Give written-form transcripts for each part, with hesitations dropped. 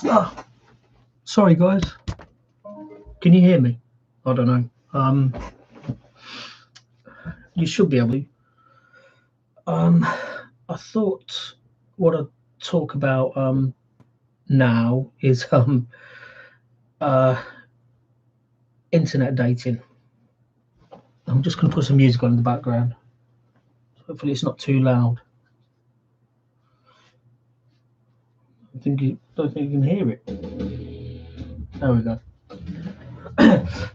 Oh, sorry guys. Can you hear me? I don't know. You should be able to. Um, I thought what I'd talk about now is uh internet dating. I'm just gonna put some music on in the background. Hopefully it's not too loud. Don't think you can hear it. There we go.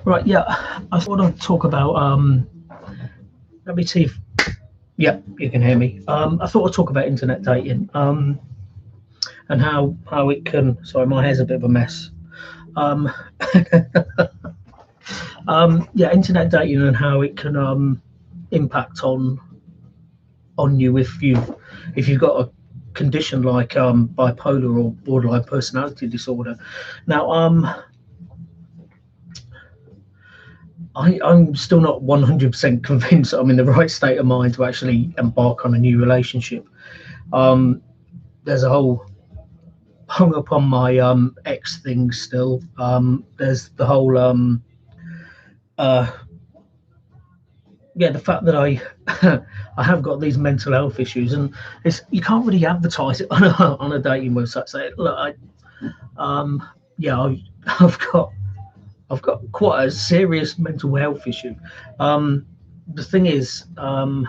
Right, yeah. I thought I'd talk about let me see if yeah, you can hear me. I thought I'd talk about internet dating. And how it can. Sorry, my hair's a bit of a mess. Um, yeah, internet dating and how it can impact on you if you've got a condition like bipolar or borderline personality disorder. Now, I'm still not 100% convinced that I'm in the right state of mind to actually embark on a new relationship. Um, there's a whole hung up on my ex thing still. There's the whole uh, yeah, the fact that I I have got these mental health issues, and it's you can't really advertise it on a dating website. Say, look, um, yeah, I've got I've got quite a serious mental health issue. Um, the thing is, and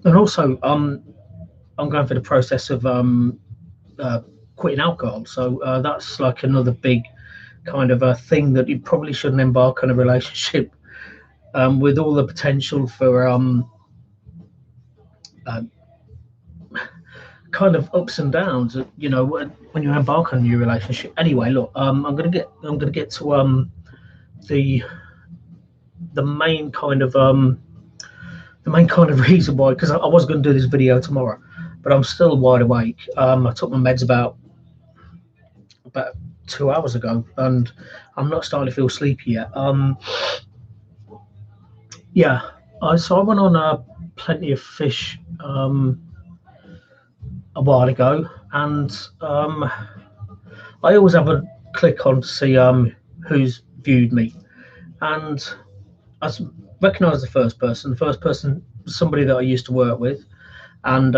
also I'm going through the process of uh, quitting alcohol, so that's like another big kind of a thing that you probably shouldn't embark on a relationship with all the potential for uh, kind of ups and downs, when you embark on a new relationship. Anyway, look, I'm gonna get to the the main kind of the main kind of reason why, because I was going to do this video tomorrow, but I'm still wide awake. I took my meds about 2 hours ago, and I'm not starting to feel sleepy yet. Yeah, I went on Plenty of Fish a while ago, and I always have a click on to see who's viewed me, and I recognised the first person. The first person was somebody that I used to work with, and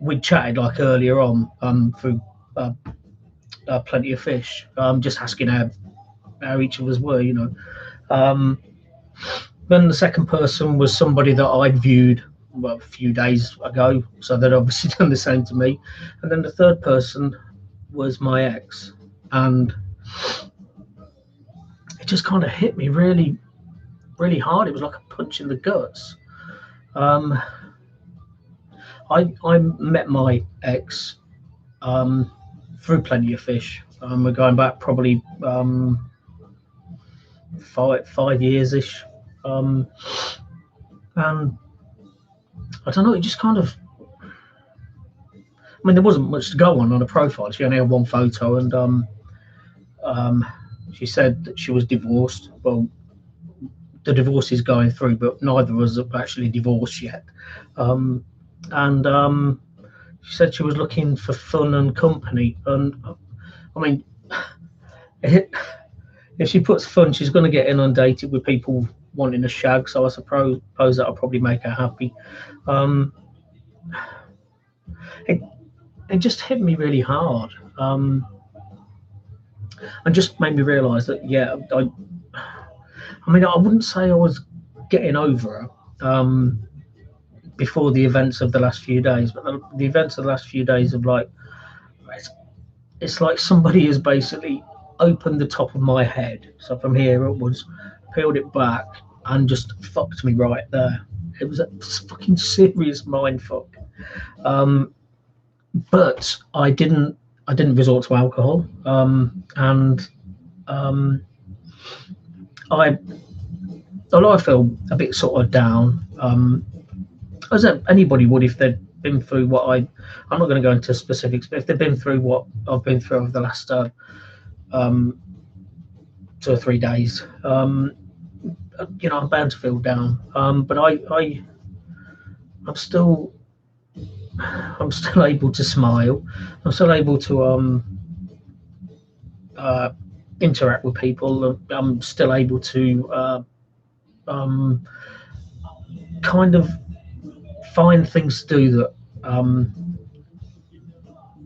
we chatted like earlier on through uh, Plenty of Fish, just asking how each of us were, you know. Um, then the second person was somebody that I'd viewed well, a few days ago, so they'd obviously done the same to me. And then the third person was my ex, and it just kind of hit me really, really hard. It was like a punch in the guts. Um, I met my ex um, through Plenty of Fish. We're going back probably 5 years ish, and I don't know. It just kind of. I mean, there wasn't much to go on a profile. She only had one photo, and um, she said that she was divorced. Well, the divorce is going through, but neither of us are actually divorced yet. Um, and she said she was looking for fun and company. And I mean, if she puts fun, she's going to get inundated with people wanting a shag. So I suppose that'll probably make her happy. Um, it, it just hit me really hard, and just made me realise that I mean, I wouldn't say I was getting over her before the events of the last few days, but the events of the last few days of like it's, it's like somebody has basically opened the top of my head, so from here upwards, peeled it back, and just fucked me right there. It was a fucking serious mind fuck. Um, but I didn't resort to alcohol, and um, I although I feel a bit sort of down, as anybody would if they'd been through what I'm not going to go into specifics, but if they've been through what I've been through over the last um, 2 or 3 days, I'm bound to feel down. But I'm still I'm still able to smile. I'm still able to interact with people. I'm still able to um, kind of find things to do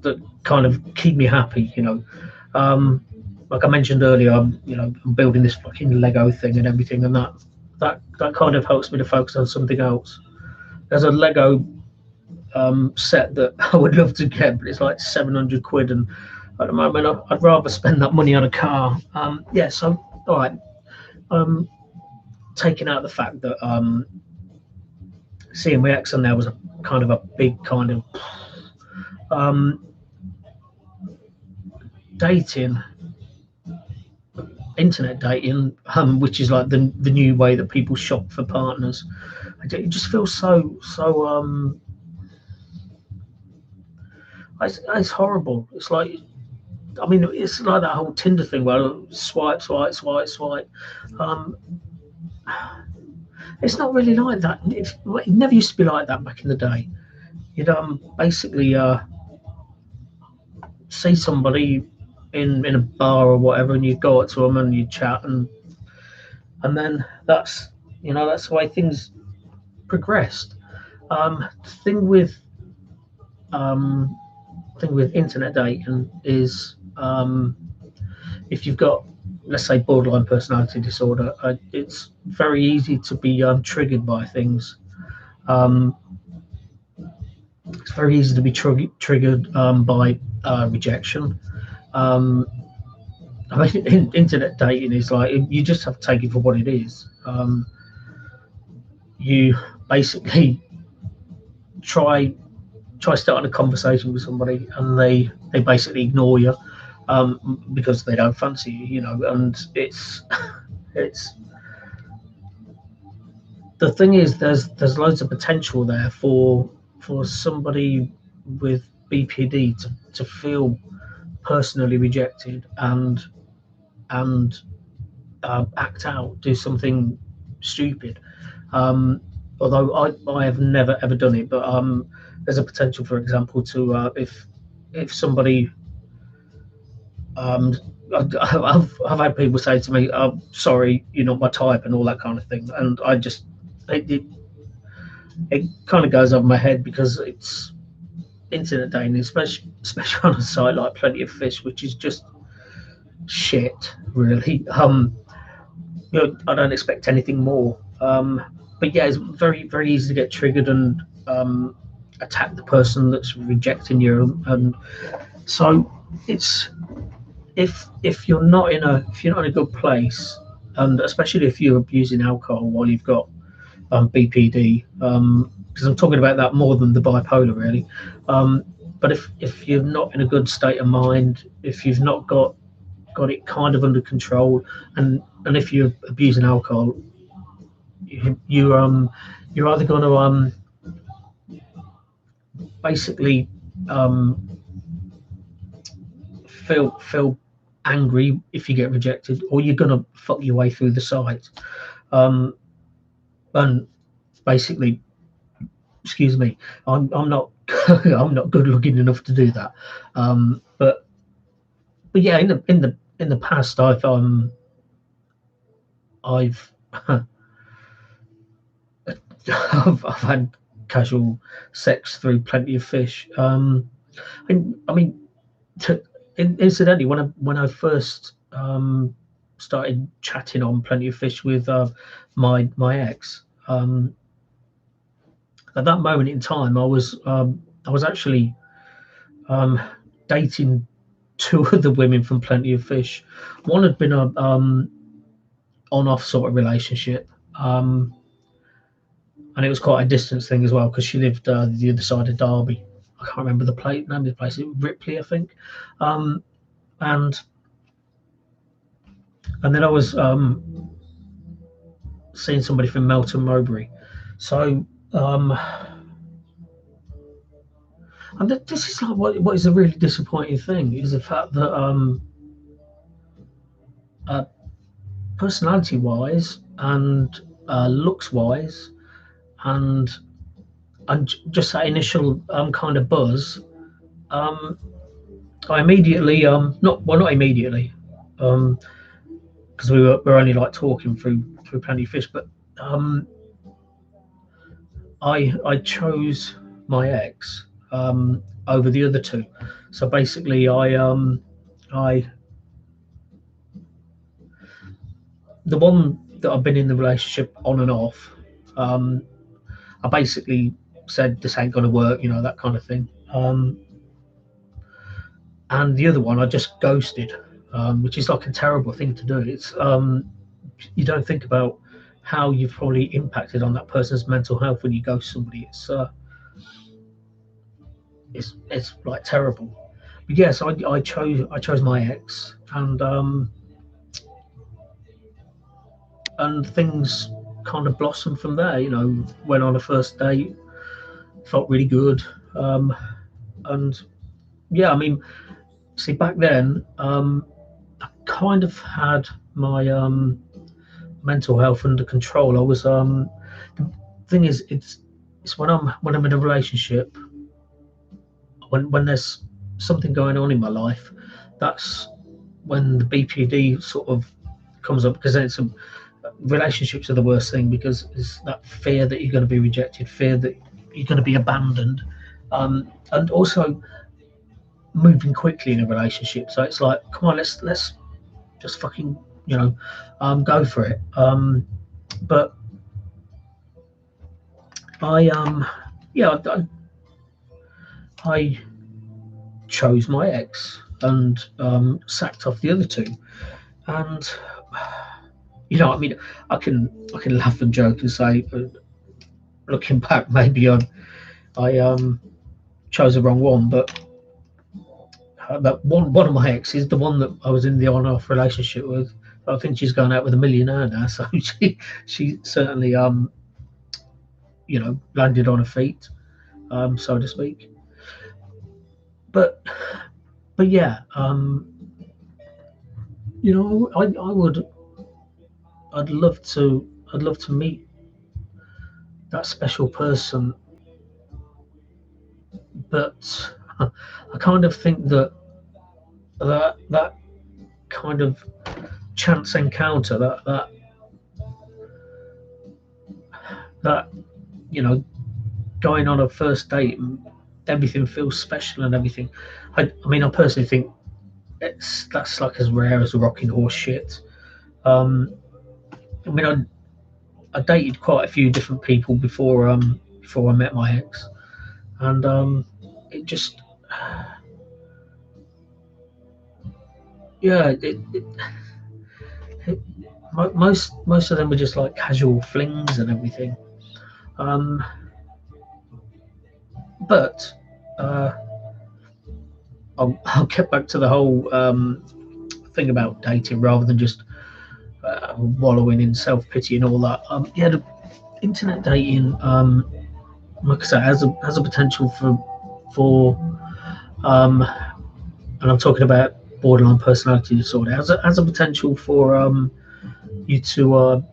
that kind of keep me happy. Like I mentioned earlier, I'm building this fucking Lego thing and everything, and that kind of helps me to focus on something else. There's a Lego set that I would love to get, but it's like 700 quid, and at the moment I'd rather spend that money on a car. Yeah, so all right. Um, Taking out the fact that seeing my ex on there was a kind of a big kind of um, dating, internet dating, which is like the new way that people shop for partners. It just feels so. It's horrible. It's like, I mean, it's like that whole Tinder thing where swipe, swipe, swipe, swipe. Um, it's not really like that. It never used to be like that back in the day. You'd basically see somebody in a bar or whatever, and you go up to them and you chat, and then that's the way things progressed. The um, thing with internet dating is if you've got, let's say, borderline personality disorder, it's very easy to be triggered by things. Um, it's very easy to be triggered by rejection. Um, I mean, internet dating is like, you just have to take it for what it is. You basically try starting a conversation with somebody, and they basically ignore you because they don't fancy you, and it's the thing is, there's loads of potential there for somebody with BPD to feel personally rejected and act out, do something stupid. Um, Although I have never ever done it, but there's a potential, for example, to if somebody I've had people say to me, "I'm sorry, you're not my type," and all that kind of thing, and I just it kind of goes over my head, because it's internet dating, especially on a site like Plenty of Fish, which is just shit, really. I don't expect anything more. But yeah, it's very very easy to get triggered and attack the person that's rejecting you, and so it's if you're not in a good place, and especially if you're abusing alcohol while you've got BPD, because I'm talking about that more than the bipolar, really. Um, but if you're not in a good state of mind, if you've not got it kind of under control, and if you're abusing alcohol, you're either going to basically um, feel angry if you get rejected, or you're going to fuck your way through the site. Um, and basically, excuse me, I'm not I'm not good looking enough to do that. But yeah, in the past, I've I've had casual sex through Plenty of Fish. I mean, incidentally, when I first started chatting on Plenty of Fish with my ex, at that moment in time, I was actually dating two other women from Plenty of Fish. One had been a on-off sort of relationship, and it was quite a distance thing as well, because she lived the other side of Derby. I can't remember the name of the place. Ripley, I think. Um, and then I was seeing somebody from Melton Mowbray. So and this is like what is a really disappointing thing, is the fact that personality wise and looks wise and just that initial kind of buzz, I immediately not immediately, because we're only like talking through Plenty of Fish. But um, I chose my ex over the other two. So basically, I the one that I've been in the relationship on and off. Um, I basically said this ain't gonna work, that kind of thing. And the other one I just ghosted, which is like a terrible thing to do. It's you don't think about how you've probably impacted on that person's mental health when you ghost somebody. It's like terrible. But yes, I chose my ex, and things kind of blossomed from there. Went on a first date, felt really good, and yeah, I mean, see, back then, I kind of had my mental health under control. I was the thing is, it's when I'm in a relationship, when there's something going on in my life, that's when the BPD sort of comes up, because then relationships are the worst thing, because it's that fear that you're going to be rejected, fear that you're going to be abandoned, and also moving quickly in a relationship. So it's like, come on, let's just fucking go for it. But I yeah, I chose my ex, and sacked off the other two. And I mean, I can laugh and joke and say, looking back, maybe I chose the wrong one. But that one of my exes, the one that I was in the on-off relationship with, I think she's going out with a millionaire now. So she certainly landed on her feet, so to speak. But yeah, I would, I'd love to meet that special person. But I kind of think that kind of chance encounter, that you know going on a first date and everything feels special and everything. I mean, I personally think that's like as rare as a rocking horse shit. Um, I mean, I dated quite a few different people before I met my ex, and it just yeah, it most of them were just like casual flings and everything. Um, but uh, I'll get back to the whole thing about dating rather than just wallowing in self pity and all that. Yeah, the internet dating, like I say, has a potential for and I'm talking about borderline personality disorder, has a potential for you to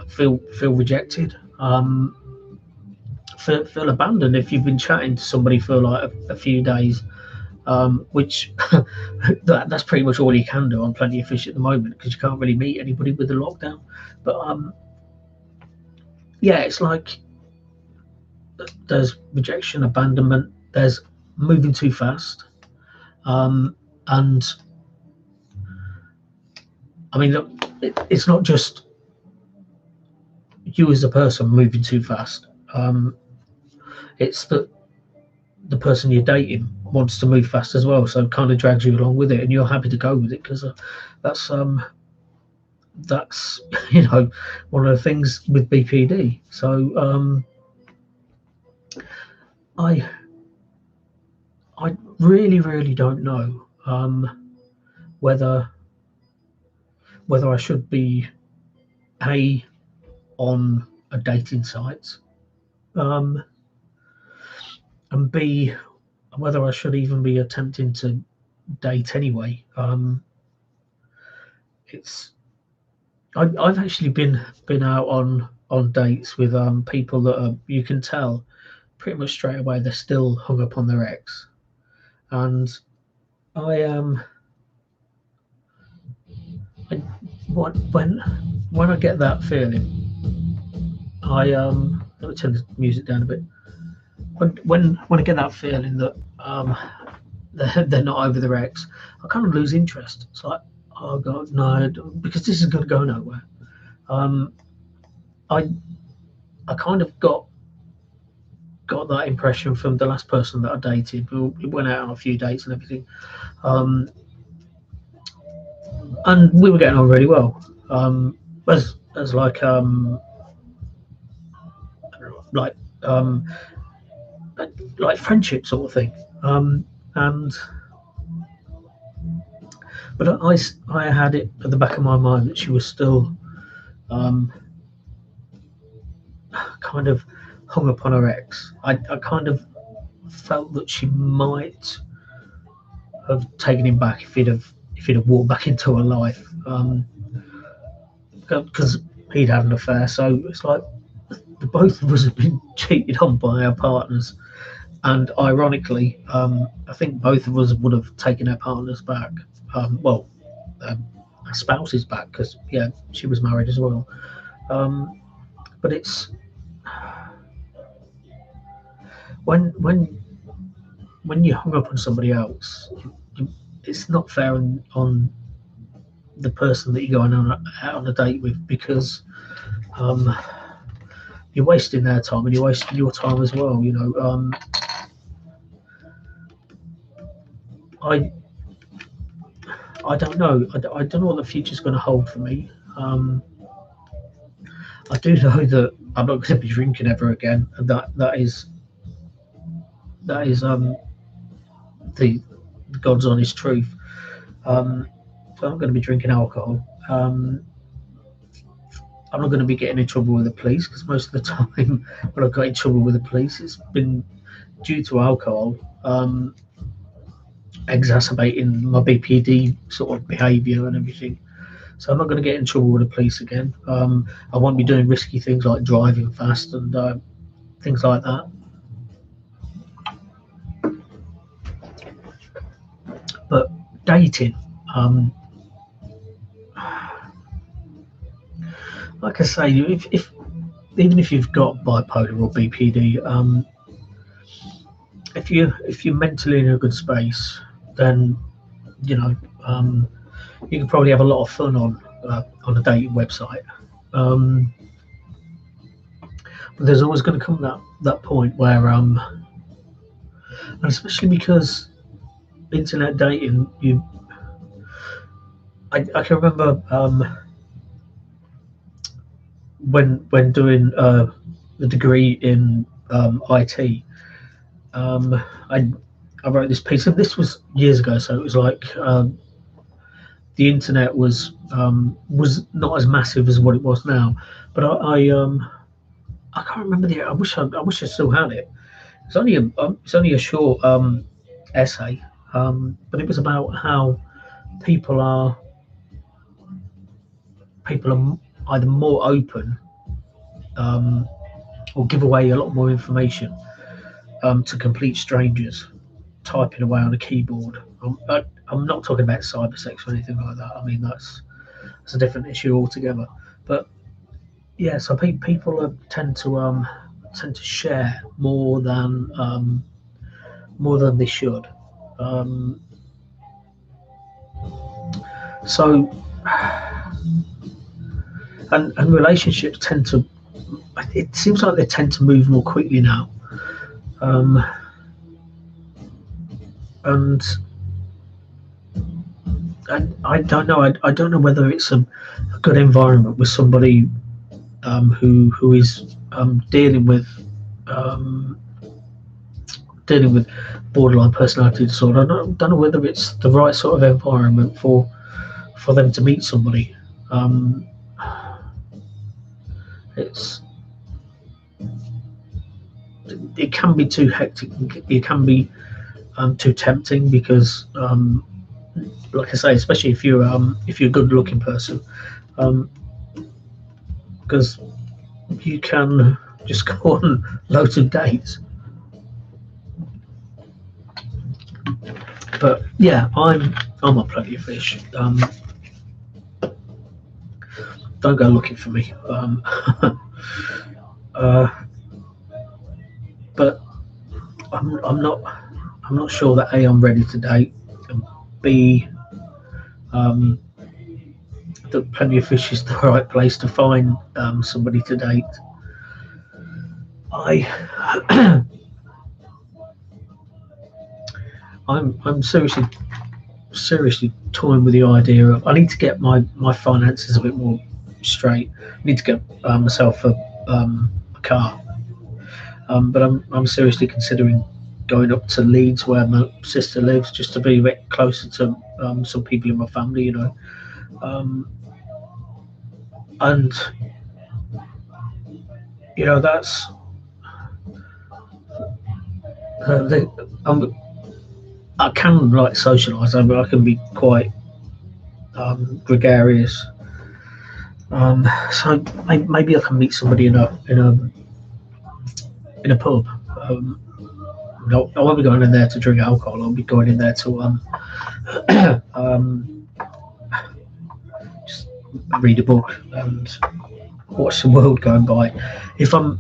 feel rejected, feel abandoned if you've been chatting to somebody for like a few days, which that's pretty much all you can do on Plenty of Fish at the moment, because you can't really meet anybody with the lockdown. But yeah, it's like there's rejection, abandonment, there's moving too fast, and I mean, look, it's not just you as a person moving too fast. It's that the person you're dating wants to move fast as well, so it kind of drags you along with it, and you're happy to go with it because that's that's one of the things with BPD. So I I really don't know whether I should be a on a dating site, um, and b whether I should even be attempting to date anyway. It's I've actually been out on dates with people that you can tell pretty much straight away they're still hung up on their ex, and I I, when I get that feeling, I let me turn the music down a bit. When I get that feeling that they're not over their ex, I kind of lose interest. It's like, oh god, no, because this is going to go nowhere. Um, I I kind of got that impression from the last person that I dated. We went out on a few dates and everything, um, and we were getting on really well. As like um, like friendship sort of thing. And but I had it at the back of my mind that she was still um, kind of hung upon her ex. I kind of felt that she might have taken him back if he'd have walked back into her life, because he'd had an affair. So it's like the both of us have been cheated on by our partners, and ironically, I think both of us would have taken our partners back. Well, our spouses back, because yeah, she was married as well. Um, but it's when when you hung up on somebody else, it's not fair on the person that you're going out on a date with, because um, you're wasting their time and you're wasting your time as well. I I don't know. I don't know what the future's going to hold for me. I do know that I'm not going to be drinking ever again, and that is the God's honest truth. Um, so I'm not going to be drinking alcohol. I'm not going to be getting in trouble with the police, because most of the time when I've got in trouble with the police, it's been due to alcohol exacerbating my BPD sort of behaviour and everything. So I'm not going to get in trouble with the police again. I won't be doing risky things like driving fast and things like that. But dating, um, like I say, if even if you've got bipolar or BPD, if you're mentally in a good space, then you know um, you can probably have a lot of fun on a dating website. Um, but there's always going to come that point where and especially because internet dating, I can remember when doing the degree in IT. um, I I wrote this piece, and this was years ago, so it was like the internet was not as massive as what it was now. But I can't remember the. I wish I still had it. It's only a short essay, but it was about how people are people are either more open, um, or give away a lot more information to complete strangers typing away on a keyboard. I'm not talking about cyber sex or anything like that. I mean, that's a different issue altogether. But yeah, so people tend to share more than they should. Um, so and relationships tend to. It seems like they tend to move more quickly now. Um, and I don't know. I don't know whether it's a good environment with somebody who is um, dealing with borderline personality disorder. I don't know whether it's the right sort of environment for them to meet somebody. Um, it's it can be too hectic. It can be too tempting, because, like I say, especially if you're a good-looking person, um, because you can just go on loads of dates. But yeah, I'm a plenty of fish. don't go looking for me. uh, but I'm not sure that A, I'm ready to date, and B, um, that Plenty of Fish is the right place to find somebody to date. I I'm seriously toying with the idea of I need to get my finances a bit more straight. I need to get myself a car. But I'm seriously considering going up to Leeds where my sister lives just to be a bit closer to some people in my family, you know. Um, and you know that's the, I can like socialise. I mean, I can be quite gregarious. So maybe I can meet somebody in a pub. Um, no, I won't be going in there to drink alcohol. I'll be going in there to um, just read a book and watch the world going by. If I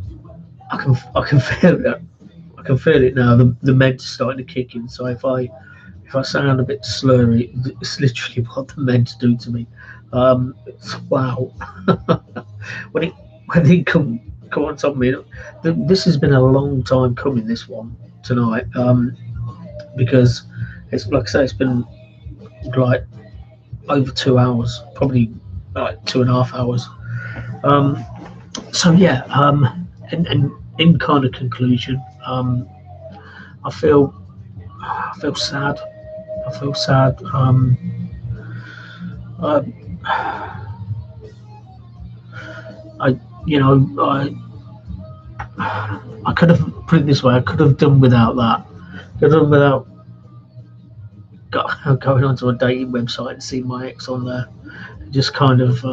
can feel it. I can feel it now. The meds starting to kick in. So if I sound a bit slurry, it's literally what the meds do to me. Wow. when it when they come on top of me, this has been a long time coming. This one tonight, because it's like I say, it's been like over 2 hours, probably like 2.5 hours. Um, so yeah, and in kind of conclusion, I I feel sad. I feel sad. I, I you know I could have put it this way. I could have done without that. Could have done without going onto a dating website and seeing my ex on there. Just kind of,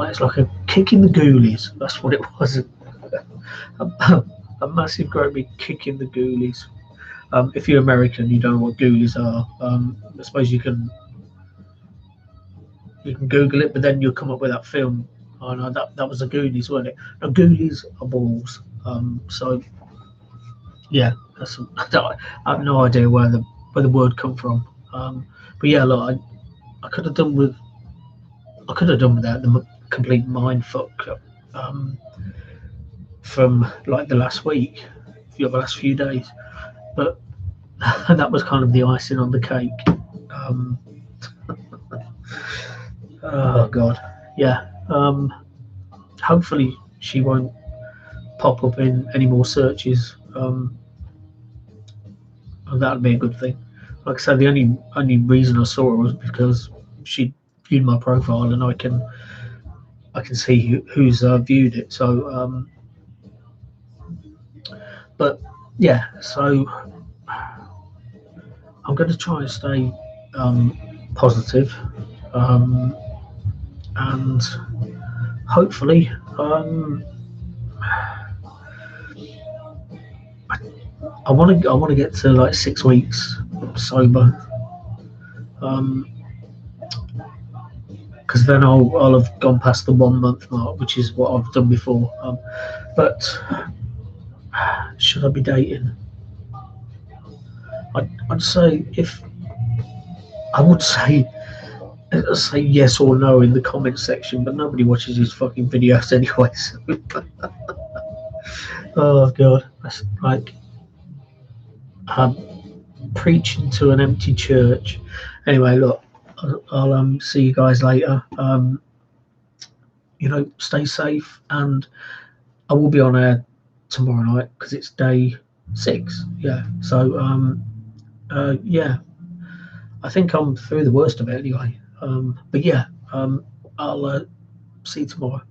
it's like a kick in the ghoulies. That's what it was. A massive, great big kick in the ghoulies. If you're American, you don't know what ghoulies are. I suppose you can Google it, but then you'll come up with that film. Oh no, that was the Goonies, wasn't it? No, Ghoulies are balls. So yeah, I have no idea where the word come from. But yeah, look, I could have done with I could have done without the complete mind fuck um, from like the last week, the last few days. But that was kind of the icing on the cake. Um, oh god, yeah. Hopefully she won't pop up in any more searches. And that'd be a good thing. Like I said, the only reason I saw her was because she viewed my profile, and I can see who's viewed it. So, but yeah, so I'm going to try and stay positive, um, and hopefully, I want to get to like 6 weeks sober, because then I'll have gone past the 1 month mark, which is what I've done before. But should I be dating? I'd say if I would say say yes or no in the comments section, but nobody watches his fucking videos anyway. So. Oh god, that's like I'm preaching to an empty church. Anyway, look, I'll see you guys later. Stay safe, and I will be on air tomorrow night because it's day 6. Yeah, so yeah, I think I'm through the worst of it anyway. But yeah, I'll see you tomorrow.